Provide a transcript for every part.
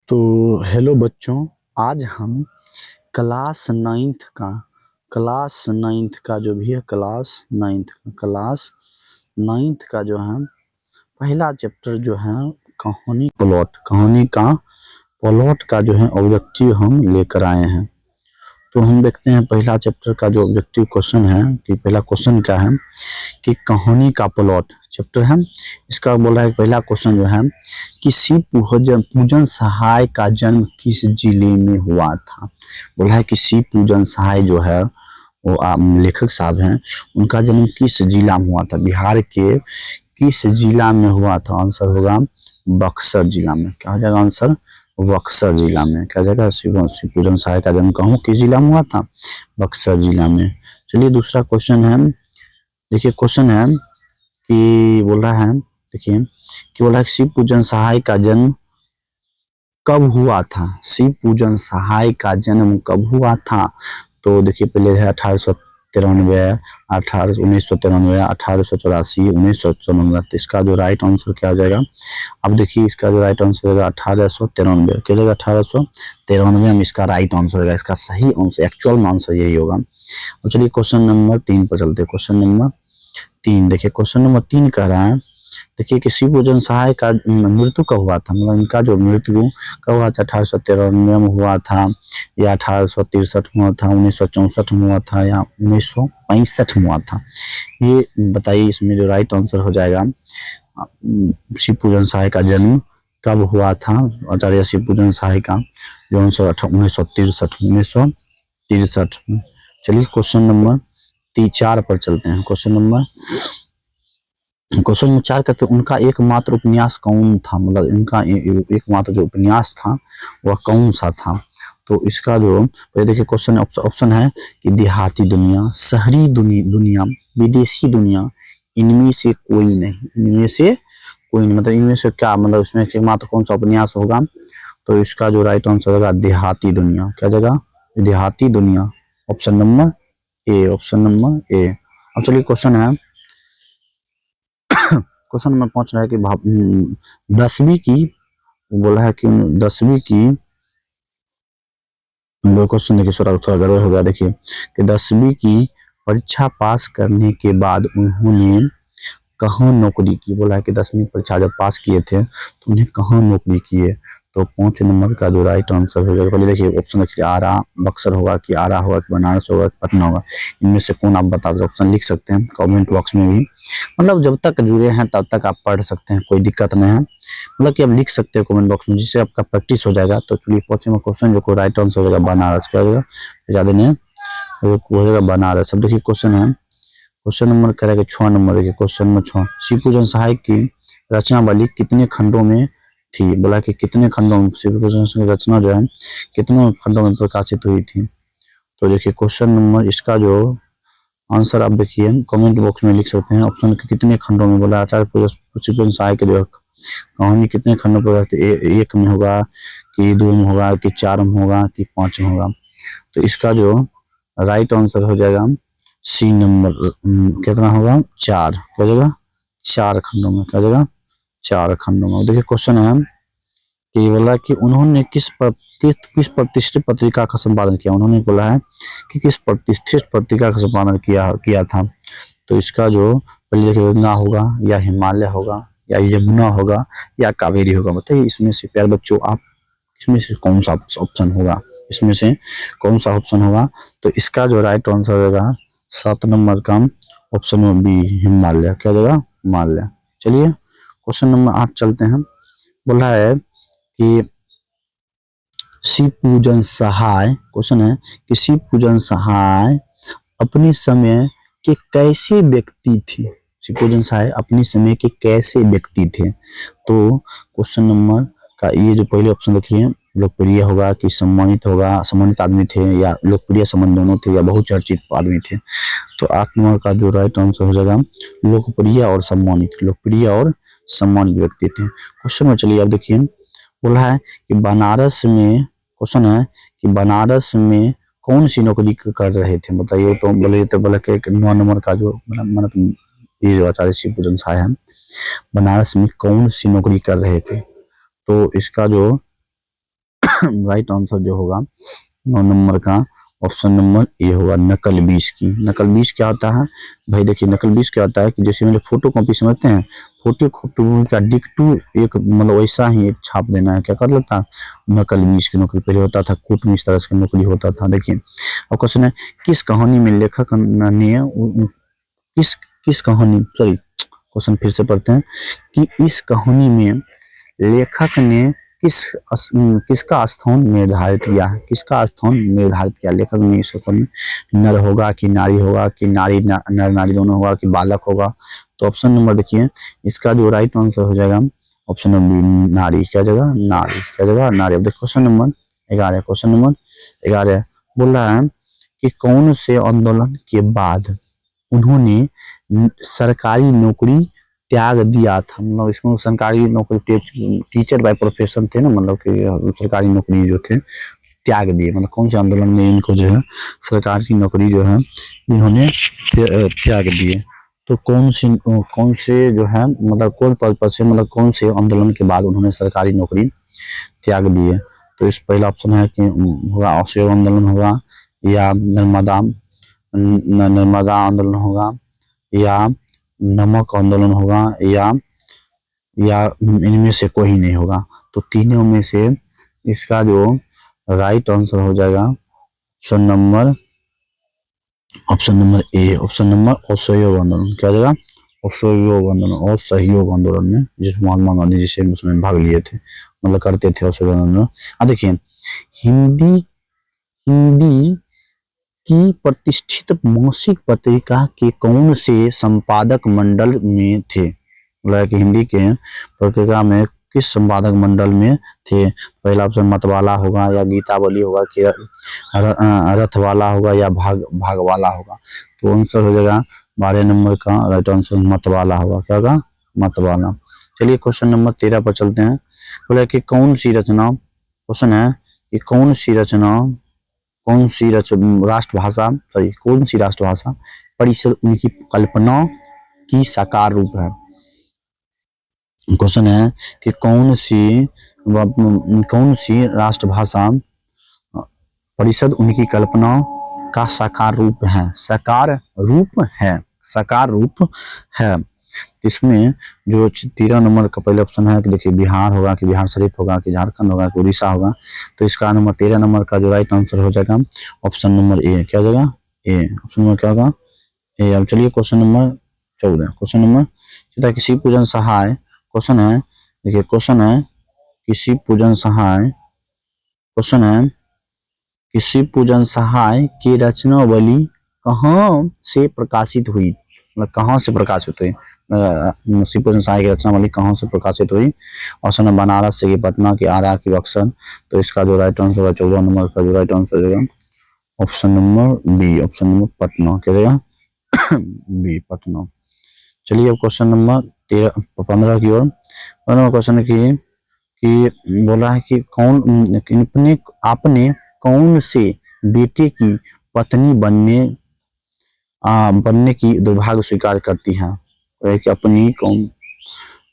तो हेलो बच्चों, आज हम क्लास नाइन्थ का जो भी है क्लास नाइन्थ का जो है पहला चैप्टर जो है कहानी का प्लॉट का जो है ऑब्जेक्टिव हम लेकर आए हैं। तो हम देखते हैं पहला चैप्टर का जो ऑब्जेक्टिव क्वेश्चन है कि पहला क्वेश्चन क्या है कि कहानी का प्लॉट चैप्टर है। इसका बोला है पहला क्वेश्चन जो है कि शिव पूजन सहाय का जन्म किस जिले में हुआ था। बोला है कि शिव पूजन सहाय जो है वो लेखक साहब हैं, उनका जन्म किस जिला में हुआ था, बिहार के किस जिला में हुआ था। आंसर होगा बक्सर जिला में। क्या हो जाएगा आंसर? बक्सर जिला में। क्या जाएगा? शिव पूजन सहाय का जन्म कहूँ किस जिला में हुआ था? बक्सर जिला में। चलिए दूसरा क्वेश्चन है। देखिए क्वेश्चन है कि बोल रहा है, देखिए कि बोला है शिव पूजन सहाय का जन्म कब हुआ था। शिव पूजन सहाय का जन्म कब हुआ था? तो देखिए पहले है 1893, 1993, 1884, 1994। तो इसका जो राइट आंसर क्या हो जाएगा? अब देखिए इसका जो राइट आंसर होगा 1893। क्या जाएगा? 1893 में इसका राइट आंसर होगा। इसका सही आंसर, एक्चुअल आंसर यही होगा। तो चलिए क्वेश्चन नंबर 3 पर चलते हैं। क्वेश्चन नंबर 3 देखिए, क्वेश्चन नंबर 3 कह रहा है, देखिए कि शिव पूजन सहाय का मृत्यु कब हुआ था। मतलब इनका जो मृत्यु कब हुआ था? 1893 में हुआ था, या 1863 में हुआ था, 1964 में हुआ था, या 1965 में हुआ था। ये बताइए, इसमें जो राइट आंसर हो जाएगा शिव पूजन सहाय का जन्म कब हुआ था। आचार्य शिव पूजन सहाय का जो आंसर 1963 में। चलिए क्वेश्चन नंबर 4 पर चलते हैं। क्वेश्चन नंबर 4 कहते हैं, उनका एकमात्र उपन्यास कौन था। मतलब इनका एकमात्र जो उपन्यास था वह कौन सा था। तो इसका जो पहले देखिए क्वेश्चन ऑप्शन है कि देहाती दुनिया, शहरी दुनिया, विदेशी दुनिया, इनमें से कोई नहीं। इनमें से कोई नहीं मतलब इनमें से क्या, मतलब इसमें एकमात्र कौन सा उपन्यास होगा। तो इसका जो राइट आंसर होगा देहाती दुनिया। क्या जगह? देहाती दुनिया। Option number A. Option number A. अब चलिए क्वेश्चन है, क्वेश्चन नंबर 5 रहा है कि 10वीं की, बोला है कि 10वीं की, दो क्वेश्चन देखिए थोड़ा गड़बड़ हो गया। देखिए कि 10वीं की परीक्षा पास करने के बाद उन्होंने कहाँ नौकरी की। बोला है कि 10वीं परीक्षा जब पास किए थे तो उन्हें कहाँ नौकरी किए। तो 5 नंबर का जो राइट आंसर होगा, पहले देखिए ऑप्शन देखिए, आरा बक्सर होगा कि आरा होगा कि बनारस होगा कि पटना होगा। इनमें से कौन आप बता दो। ऑप्शन लिख सकते हैं कमेंट बॉक्स में भी। मतलब जब तक जुड़े हैं तब तक आप पढ़ सकते हैं, कोई दिक्कत नहीं है। मतलब कि आप लिख सकते हैं कमेंट बॉक्स में, जिससे आपका प्रैक्टिस हो जाएगा। तो चलिए 5 नंबर क्वेश्चन जो राइट आंसर होगा बनारस। क्या होगा? ज्यादा नहीं हो जाएगा बनारस। अब देखिए क्वेश्चन है, क्वेश्चन नंबर कह रहा है कि 6 नंबर देखिए, क्वेश्चन नंबर 6, शिव पूजन सहाय की रचनावली कितने खंडों में थी। बोला कि कितने खंडों में शिव पूजन की रचना जो है कितने खंडों में प्रकाशित हुई थी। तो देखिए क्वेश्चन नंबर, इसका जो आंसर आप देखिए कमेंट बॉक्स में लिख सकते हैं। ऑप्शन के कितने खंडों में, बोला आचार्य शिव पूजन सहाय के जो कहानी कितने खंडों पर, एक में होगा कि 2 में होगा कि 4 में होगा कि 5 में होगा। तो इसका जो राइट आंसर हो जाएगा सी नंबर। कितना होगा? 4। क्या जगह? 4 खंडों में। क्या जगह? 4 खंडों में। देखिए क्वेश्चन है कि बोला कि उन्होंने किस प्रतिष्ठित पत्रिका का संपादन किया। उन्होंने बोला है कि किस प्रतिष्ठित पत्रिका का संपादन किया था। तो इसका जो पहले देखिए गंगा होगा, या हिमालय होगा, या यमुना होगा, या कावेरी होगा। बताइए इसमें से प्यारे बच्चों, आप इसमें से कौन सा ऑप्शन होगा? इसमें से कौन सा ऑप्शन होगा? तो इसका जो राइट आंसर होगा 7 नंबर का ऑप्शन में बी, हिमालय। क्या होगा? हिमालय। चलिए क्वेश्चन नंबर 8 चलते हैं। बोला है कि शिव पूजन सहाय, क्वेश्चन है कि शिव पूजन सहाय अपने समय के कैसे व्यक्ति थे। शिव पूजन सहाय अपने समय के कैसे व्यक्ति थे। तो क्वेश्चन नंबर का ये जो पहले ऑप्शन देखिए, लोकप्रिय होगा कि सम्मानित होगा, सम्मानित आदमी थे, या लोकप्रिय सम्मान दोनों थे, या बहुचर्चित आदमी थे। तो 8 नंबर का जो राइट आंसर हो जाएगा लोकप्रिय और सम्मानित। लोकप्रिय और सम्मानित व्यक्ति थे। क्वेश्चन में चलिए अब देखिए, बोला है कि बनारस में, क्वेश्चन है कि बनारस में कौन सी नौकरी कर रहे थे। बताइए। तो बोले कि 9 नंबर का जो मतलब ये जो आचार्य शिव पूजन सहाय है, बनारस में कौन सी नौकरी कर रहे थे। तो इसका जो राइट आंसर जो होगा 9 नंबर का ऑप्शन नंबर ए होगा, नकल 20 की। नकल 20 क्या होता है भाई? देखिए नकल 20 क्या होता है कि जैसे मैंने फोटो कॉपी समझते हैं, फोटो कॉपी का डिक्टू एक मतलब वैसा ही एक छाप देना है, क्या कर लेता? नकल 20 की नौकरी पहले होता था, कोर्ट में इस तरह से नौकरी होता था। देखिए अब क्वेश्चन है, किस कहानी में लेखक ने किस किस कहानी, सॉरी क्वेश्चन फिर से पढ़ते हैं, कि इस कहानी में लेखक ने किसका स्थान निर्धारित किया है? किसका स्थान निर्धारित किया लेखक ने इस स्थान में? नर होगा कि नारी होगा कि नर नारी दोनों होगा कि बालक होगा? तो ऑप्शन नंबर देखिए इसका जो राइट आंसर हो जाएगा ऑप्शन नंबर नारी। क्या जगह? नारी। क्या जगह? नारी। अब देखो क्वेश्चन नंबर 11, क्वेश्चन नंबर 11 बोल रहा है कि कौन से आंदोलन के बाद उन्होंने सरकारी नौकरी त्याग दिया था? मतलब इसको सरकारी नौकरी, टीचर बाय प्रोफेशन थे ना, मतलब कि सरकारी नौकरी जो थे त्याग दिए, मतलब कौन से आंदोलन में इनको जो है सरकार की नौकरी जो है इन्होंने त्याग दिए? तो कौन से जो है मतलब कौन पर्पज से, मतलब कौन से आंदोलन के बाद उन्होंने सरकारी नौकरी त्याग दिए? तो इस पहला ऑप्शन है कि होगा असहयोग आंदोलन होगा, या नर्मदा आंदोलन होगा, या नमक आंदोलन होगा, या इनमें से कोई नहीं होगा। तो तीनों में से इसका जो राइट आंसर हो जाएगा option number A, option number असहयोग आंदोलन। क्या हो जाएगा? असहयोग आंदोलन। असहयोग आंदोलन में जिस महात्मा गांधी जी से उसमें भाग लिए थे, मतलब करते थे असहयोग आंदोलन। अब देखिए हिंदी हिंदी की प्रतिष्ठित मासिक पत्रिका के कौन से संपादक मंडल में थे? मतलब कि हिंदी के पत्रिका में किस संपादक मंडल में थे? पहला ऑप्शन मतवाला होगा, या गीतावली होगा, कि रथवाला होगा, या भागवाला होगा? तो आंसर हो जाएगा 12 नंबर का राइट आंसर मतवाला होगा। क्या होगा? मतवाला। चलिए क्वेश्चन नंबर 13 पर चलते हैं। बोला कि कौन सी रचना, क्वेश्चन है कि कौन सी राष्ट्रभाषा, सॉरी कौन सी राष्ट्रभाषा परिषद उनकी कल्पना की साकार रूप है? क्वेश्चन है कि कौन सी राष्ट्रभाषा परिषद उनकी कल्पना का साकार रूप है? साकार रूप है, साकार रूप है। इसमें जो 13 नंबर का पहले ऑप्शन है कि देखिए बिहार होगा, कि बिहार शरीफ होगा, कि झारखंड होगा, कि उड़ीसा होगा? तो इसका नंबर 13 नंबर का जो राइट आंसर हो जाएगा ऑप्शन नंबर ए। क्या हो जाएगा? ए। ऑप्शन नंबर क्या होगा? ए। अब चलिए क्वेश्चन नंबर 14, क्वेश्चन नंबर चौदह, किसी पूजन सहाय, क्वेश्चन है देखिए क्वेश्चन है किसी पूजन सहाय, क्वेश्चन है किसी पूजन सहाय की रचनावली कहाँ से प्रकाशित हुई? मतलब कहाँ से प्रकाशित हुई? शिव पूजन सहाय की रचनावली कहाँ से प्रकाशित हुई? ऑप्शन है बनारस से, कि पटना, की आरा, की बक्सर? तो इसका जो राइट आंसर होगा 14 नंबर का जो राइट आंसर होगा option number B, option number Patna. क्या रहेगा? बी, पटना। चलिए अब क्वेश्चन नंबर 15 की ओर। क्वेश्चन है कि बोला है कि आपने कौन से बेटे की पत्नी बनने की दुर्भाग्य स्वीकार करती है? कि अपनी कौन,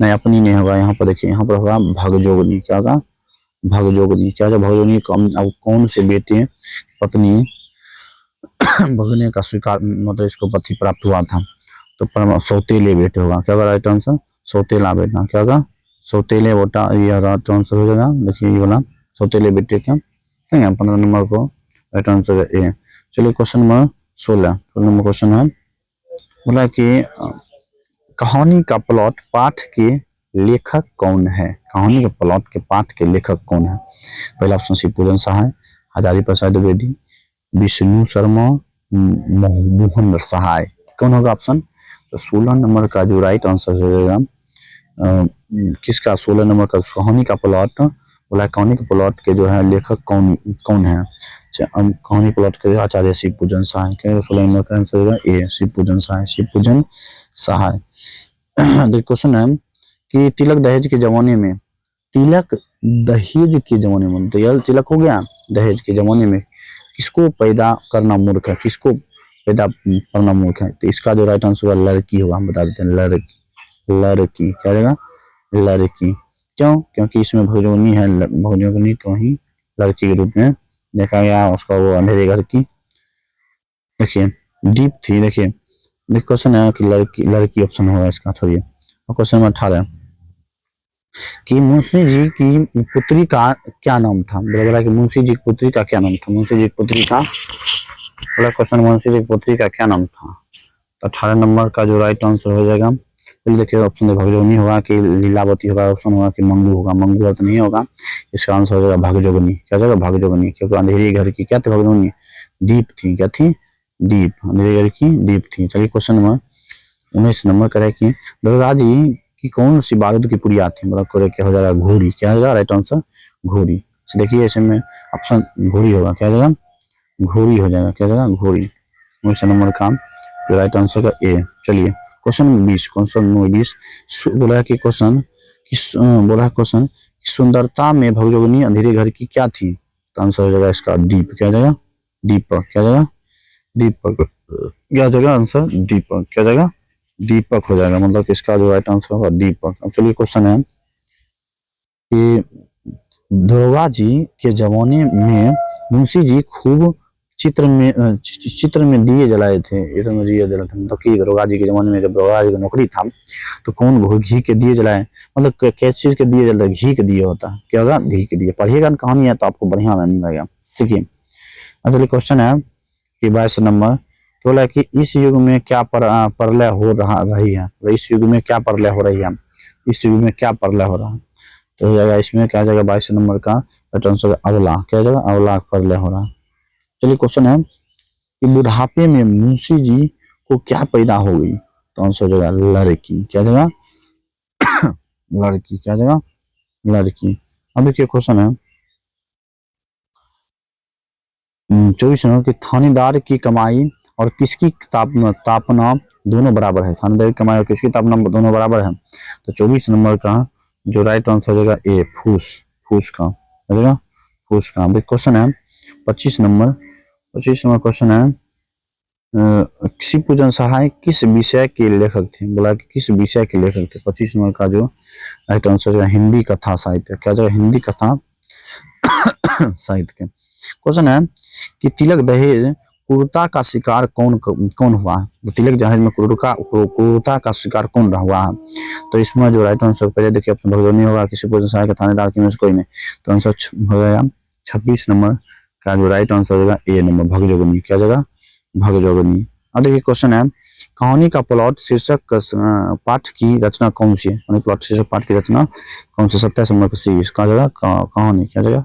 नहीं अपनी नहीं होगा, यहाँ पर देखिए यहाँ पर होगा भगजोगनी। क्या होगा? भगजोगनी। क्या होगा? भगजोगनी। अब कौन से बेटे पत्नी भगने का स्वीकार, मतलब इसको पति प्राप्त हुआ था? तो सौतेले बेटे होगा। क्या होगा राइट आंसर? सौतेला बेटा। क्या होगा? सौतेले बेटा, ये राइट आंसर हो जाएगा। देखिए ये वाला सौतेले बेटे का 15 नंबर को राइट आंसर है ए। चलिए क्वेश्चन नंबर 16 नंबर क्वेश्चन है, बोला कि कहानी का प्लॉट पाठ के लेखक कौन है? कहानी के प्लॉट के पाठ के लेखक कौन है? पहला ऑप्शन शिव पूजन सहाय, हजारी प्रसाद द्विवेदी, विष्णु शर्मा, मोहन सहाय। कौन होगा ऑप्शन? तो 16 नंबर का जो राइट आंसर होगा किसका? 16 नंबर का कहानी का प्लॉट, बोला कहानी के प्लॉट के जो है लेखक कौन है? कहानी प्लॉट के आचार्य शिव पूजन सहाय। 16 नंबर का आंसर होगा ए, शिव पूजन सहाय, शिव पूजन सहाय। क्वेश्चन है कि तिलक दहेज के जमाने में, तिलक दहेज के जमाने में, तिलक हो गया, दहेज के जमाने में किसको पैदा करना मूर्ख है? किसको पैदा करना मूर्ख है? तो इसका जो राइट आंसर होगा लड़की होगा। हम बता देते हैं लड़की। क्या रहेगा? लड़की। क्यों? क्योंकि इसमें भगजोगनी है, भगजोगनी को ही लड़की के रूप में देखा गया उसका, वो अंधेरे घर की। देखिए दीप थी। देखिए क्वेश्चन है कि लड़की, लड़की ऑप्शन होगा इसका, छोड़िए। और क्वेश्चन नंबर 18 कि मुंशी जी की पुत्री का क्या नाम था। बोला कि मुंशी जी की पुत्री का क्या नाम था। मुंशी जी की पुत्री का, बोला क्वेश्चन, मुंशी जी की पुत्री का क्या नाम था। तो 18 नंबर का जो राइट आंसर हो जाएगा, फिर देखिए ऑप्शन दे, भगजोगनी होगा कि लीलावती होगा, ऑप्शन होगा कि मंगू होगा। मंगू तो नहीं होगा, इसका आंसर हो जाएगा भागजोगनी। क्या जाएगा, भागजोगनी, क्योंकि अंधेरी घर की क्या थी भगजोगनी, दीप थी। क्या थी, दीप, अंधेरी घर की दीप थी। चलिए क्वेश्चन नंबर 19 नंबर करे कि दुर्गा जी की कौन सी बारूद की पुड़िया थी। मतलब क्या हो जाएगा, घोड़ी। क्या हो जाएगा राइट आंसर, घोड़ी। देखिए इसमें ऑप्शन घोड़ी होगा। क्या हो जाएगा, घोड़ी हो जाएगा। क्या हो जाएगा, घोड़ी। 19 नंबर का राइट आंसर का ए। चलिए क्वेश्चन 20, क्वेश्चन 20 बोला कि क्वेश्चन बोला क्वेश्चन सुंदरता में भगजोगनी अंधेरे घर की क्या थी। तो आंसर हो जाएगा इसका दीप। क्या जाएगा, दीपक। क्या जाएगा, दीपक। क्या जाएगा आंसर, दीपक। क्या जाएगा, दीपक हो जाएगा। मतलब कि इसका जो राइट आंसर होगा दीपक। अब चलिए क्वेश्चन है कि दुर्गा जी के जमाने में मुंशी जी खूब चित्र में दिए जलाए थे। इधर में दिए जलाए थे, मतलब कि दुर्गा जी के जमाने में जब दुर्गा जी का नौकरी था तो कौन घी के दिए जलाए, मतलब किस चीज के दिए जलते, घी के दिए होता है। क्या होगा, घी के दिए। पढ़िएगा कहानी है तो आपको बढ़िया मिलेगा। ठीक है, अगले क्वेश्चन है कि 22 नंबर तो बोला कि इस युग में क्या प्रलय हो रही है। इस युग में क्या प्रलय हो रही है, इस युग में क्या प्रलय हो रहा है। तो हो जाएगा इसमें क्या जाएगा 22 नंबर का आंसर अवला। क्या जाएगा, अवला प्रलय हो रहा है। चलिए क्वेश्चन है कि बुढ़ापे में मुंशी जी को क्या पैदा हो गई। तो आंसर हो जाएगा लड़की। क्या जाएगा, लड़की। क्या जाएगा, लड़की। अब देखिए क्वेश्चन है 24 नंबर की थानेदार की कमाई और किसकी तापना दोनों बराबर है। थानेदार की कमाई और किसकी तापना दोनों बराबर है। तो 24 नंबर का जो राइट आंसर हो जाएगा ए, फूस। फूस का हो जाएगा, फूस का। क्वेश्चन है 25 नंबर, 25 नंबर क्वेश्चन है शिव पूजन सहाय किस विषय के लेखक थे। बोला कि किस विषय के लेखक थे। 25 नंबर का जो राइट आंसर है हिंदी कथा साहित्य। क्या जो हिंदी कथा साहित्य के। क्वेश्चन है कि तिलक दहेज क्रूरता का शिकार कौन हुआ है। तिलक दहेज में क्रूरता का शिकार कौन हुआ है। तो इसमें जो राइट आंसर पहले देखिए ऑप्शन भगजोगनी होगा, किसी पूजन सहाय का थानेदार की में से कोई नहीं। तो आंसर हो जाएगा 26 नंबर का जो राइट आंसर हो जाएगा ए नंबर, भगजोगनी। क्या जाएगा, भगजोगनी। अब देखिए क्वेश्चन है कहानी का प्लॉट शीर्षक पाठ की रचना कौन सी है। प्लॉट शीर्षक पाठ की रचना कौन सी। 27 नंबर का जगह कहानी। क्या जगह,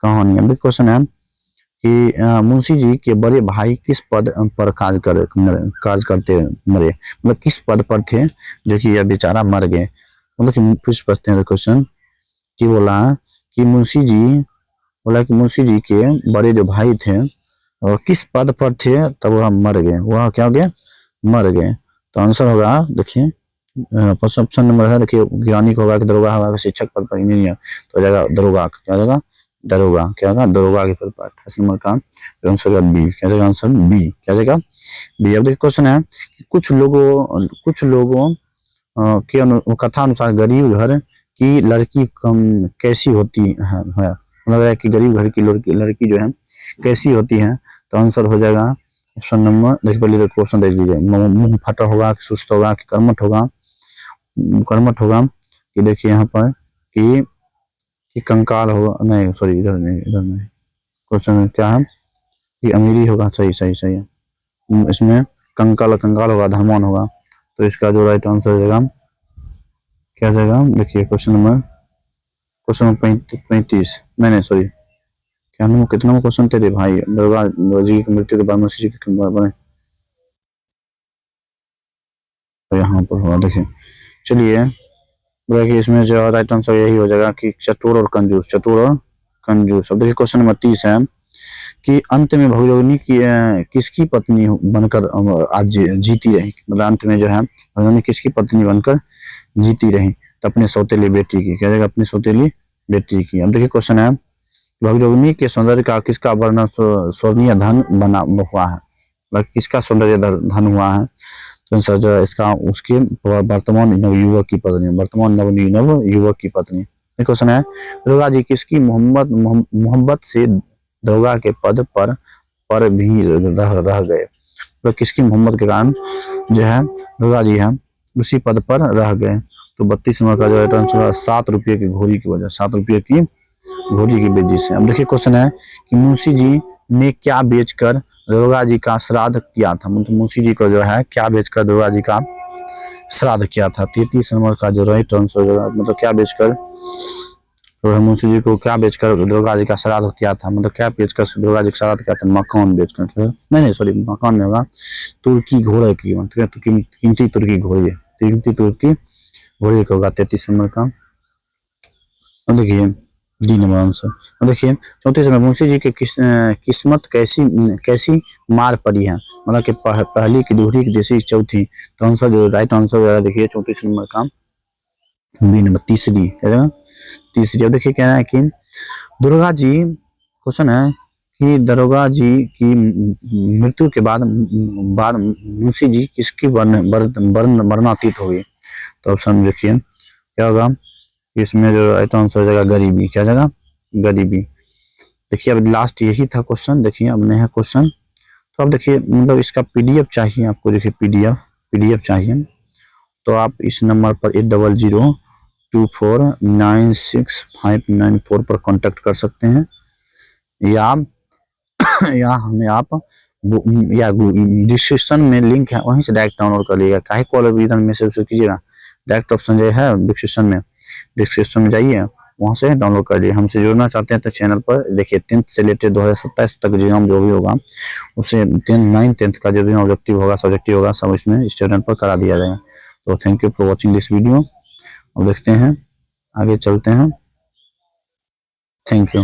कहानी। अब क्वेश्चन है कि मुंशी जी के बड़े भाई किस पद पर कार्य करते मरे। मतलब किस पद पर थे जो कि यह बेचारा मर गए। मतलब कि पूछ सकते हैं क्वेश्चन कि बोला कि मुंशी जी के बड़े जो भाई थे और किस पद पर थे तब वह मर गए। वह क्या हो गया, मर गए। तो आंसर होगा देखिए ऑप्शन नंबर है, देखिए गिरानी होगा कि दरोगा होगा कि शिक्षक पद पर, इंजीनियर। तो हो जाएगा दरोगा। क्या हो जाएगा, दरोगा। क्या होगा, दरोगा के पद पर। 28 नंबर का आंसर बी। क्या जाएगा आंसर बी। क्या जाएगा, बी। अब देखिए क्वेश्चन है कि कुछ लोगों के कथा अनुसार गरीब घर की लड़की कैसी होती है। मतलब है कि गरीब घर की लड़की जो है कैसी होती है। तो आंसर हो जाएगा ऑप्शन नंबर, देखिए पहले क्वेश्चन देख लीजिए, मुंह फटा होगा कि सुस्त होगा कि कर्मठ होगा। कर्मठ होगा कि देखिए यहाँ पर कि कंकाल होगा, नहीं सॉरी इधर नहीं क्वेश्चन क्या है कि अमीरी होगा। सही सही सही है। इसमें कंकाल होगा, धर्मवान होगा। तो इसका जो राइट आंसर हो जाएगा क्या जाएगा, देखिए क्वेश्चन नंबर 35, नहीं सॉरी क्या नाम, कितना क्वेश्चन थे भाई। दुर्गा जी की मृत्यु के बाद मुंशी जी के बने तो यहाँ पर हुआ। देखिए चलिए देखिए इसमें जो राइट आंसर यही हो जाएगा कि चतुर और कंजूस। चतुर और कंजूस। अब देखिए क्वेश्चन नंबर 30 है कि अंत में भगजोगनी की किसकी पत्नी बनकर आज जीती रही। मतलब अंत में जो है भगजोगनी किसकी पत्नी बनकर जीती रही। तो अपने सौतेली बेटी की। क्या जाएगा, अपनी सौतेली बेटी की। अब देखिए क्वेश्चन है भगजोगनी के सौंदर्य का किसका वर्णन स्वर्णीय धन बना हुआ है। मतलब किसका सौंदर्य धन हुआ है। तो सर इसका उसके वर्तमान नवयुवक की पत्नी, वर्तमान नव युवक की पत्नी। क्वेश्चन है दरोगा जी किसकी मोहब्बत से दरोगा के पद पर भी रह गए। तो किसकी मोहब्बत के कारण जो है दरोगा जी है उसी पद पर रह गए। तो 32 नंबर का जो है आंसर 7 रुपये की घोड़ी की वजह, 7 रुपये की घोड़ी की वजह से। अब देखिए क्वेश्चन है कि मुंशी जी ने क्या बेचकर दरोगा जी का श्राद्ध किया था। मतलब मुंशी जी को जो है क्या बेचकर दरोगा जी का श्राद्ध किया था। 33 नंबर का जो राइट आंसर मतलब क्या बेचकर तो मुंशी जी को क्या बेचकर दरोगा जी का श्राद्ध किया था। मतलब क्या बेचकर दरोगा जी का श्राद्ध किया था, मकान बेचकर। नहीं सॉरी मकान में होगा, तुर्की घोड़े की, मतलब कीमती तुर्की घोड़ी, कीमती तुर्की घोड़ी का होगा 33 नंबर का। देखिए डी नंबर आंसर। देखिए 34 नंबर मुंशी जी की किस्मत कैसी मार पड़ी है। मतलब कि पहली की दूसरी की तीसरी चौथी। तो आंसर जो राइट आंसर देखिए 34 नंबर का बी नंबर तीसरी, तीसरी। अब देखिए कह रहा है कि दुर्गा जी क्वेश्चन है कि दरोगा जी की मृत्यु के बाद मुंशी जी किसकी वर्णातीत हो गई। तो ऑप्शन देखिए क्या होगा, इसमें जो राइट आंसर हो जाएगा गरीबी। क्या जाएगा, गरीबी। देखिए अब लास्ट यही था क्वेश्चन। देखिए अब नहीं है क्वेश्चन। तो अब देखिए मतलब इसका पीडीएफ चाहिए आपको। देखिए पीडीएफ चाहिए तो आप इस नंबर पर 8002496594 पर कांटेक्ट कर सकते हैं, या हमें आप या डिस्क्रिप्शन में लिंक है वहीं से डायरेक्ट डाउनलोड कर लीजिएगा। काहे कॉल विधन में से उसे कीजिएगा, डायरेक्ट ऑप्शन जो है डिस्क्रिप्शन में जाइए, वहां से डाउनलोड कर लीजिए। हमसे जुड़ना चाहते हैं तो चैनल पर देखिए 10th से लेकर 2027 तक एग्जाम जो भी होगा उसे 9th का जो भी ऑब्जेक्टिव होगा सब्जेक्टिव होगा सब इसमें इस चैनल पर करा दिया जाएगा। तो thank you for watching this video. अब देखते हैं आगे चलते हैं। Thank you.